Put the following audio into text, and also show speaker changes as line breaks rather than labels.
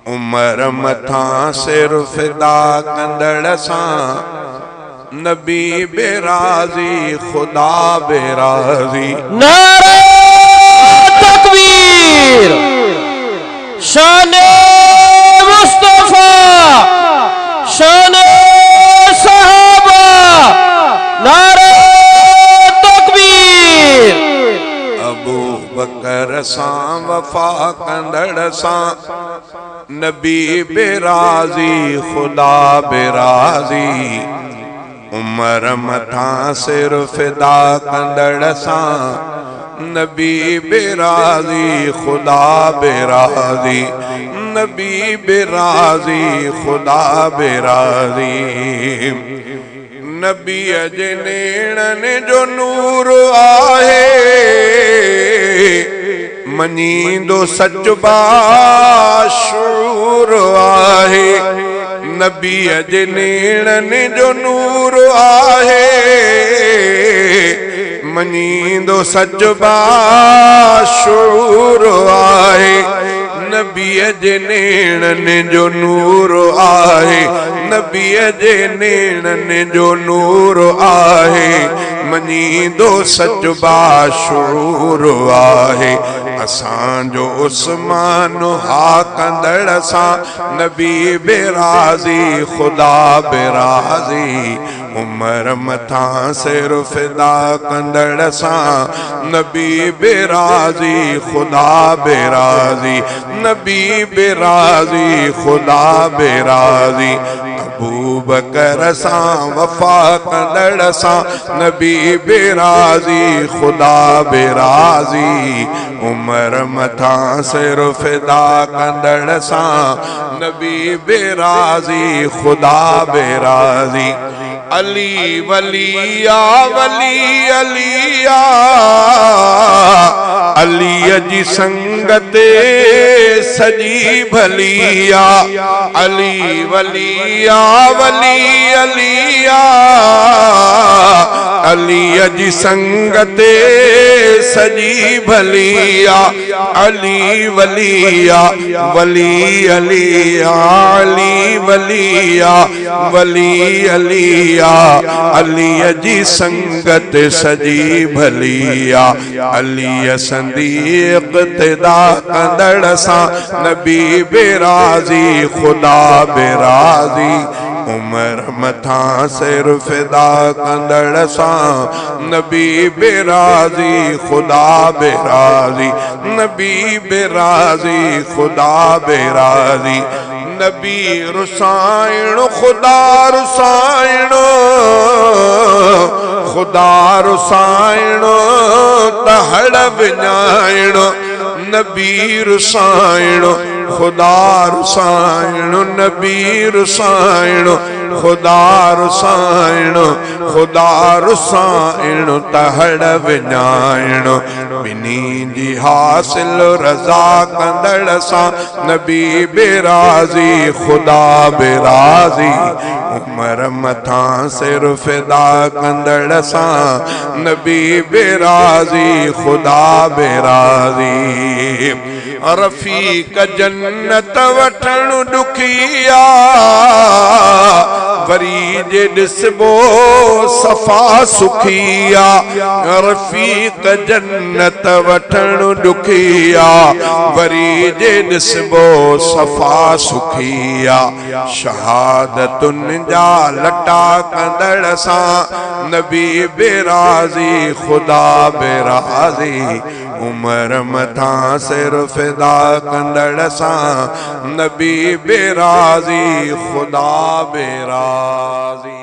उमर मथा सिर फिदा कंदड़ सां नबी बेराजी खुदा बेराजी।
नारे तकबीर शाने मुस्तफा शाने सहाबा नारे तकबीर।
अबू बकर सां वफा कंदड़ सां नबी बेराजी खुदा बेराजी। उमर मथा सिर फिदा कंदड़ सां नबी बेराजी खुदा बेराजी। नबी बेराजी खुदा बेराजी। नबी जे नेणन जो नूर आहे मनींदो सच बाशूर आहे। नबी जे नेणन जो नूर आहे मनींदो सच बाशूर आहे। नबी जे नेणन जो नूर आहे नबी जे नेणन जो नूर आहे मनींदो सच बाशूर आहे। असांजो उस्मान हा कंदड़ सां नबी बेराजी खुदा बेराजी। उमर मथा सिर फिदा कंदड़ सां नबी बेराजी खुदा बेराजी। नबी बेराजी खुदा बेराजी। अबू बकर सां वफा कंदड़ सां नबी बेराजी खुदा बेराजी। उमर मथा सिर फिदा कंदड़ सां नबी बेराजी खुदा बेराजी। अली वलिया वली अलिया अली जी संगत सजी भलिया। अली वलिया वली अलिया अली जी संगत सजी भलिया। अली वलिया वली अलिया अली वलिया वली अलिया अली जी संगत सजी भलिया। अली संदी इक़्तिदा कंदड़ सां नबी बेराजी खुदा बेराजी। उमर मथा सिर फिदा कंदड़ सां नबी बेराजी खुदा बेराजी। नबी बेराजी खुदा बेराजी। नबी रुसाइण खुदा रुसाइण खुदा रुसाइण तहड़ विञाइण। नबी रुसाइण खुदा रुसाइण नबी रुसाइण खुदा रुसाइण खुदा रुसाइण तहड़ विञाइण। बिनी जी हासिल रज़ा कंदड़ सां नबी बेराजी खुदा बेराजी। उमर मथा सिर फिदा कंदड़ सां नबी बेराजी खुदा बेराजी। रफ़ीक जन्नत वठण ॾुखिया वरी जे ॾिसबो सफ़ा सुखिया। रफ़ीक जन्नत वठण ॾुखिया वरी जे ॾिसबो सफ़ा सुखिया। शहादतुनि जा लटा कंदड़ सां नबी बेराजी खुदा बेराजी। उमर मथा सिर फिदा कंदड़ सां नबी बेराजी खुदा बेराजी।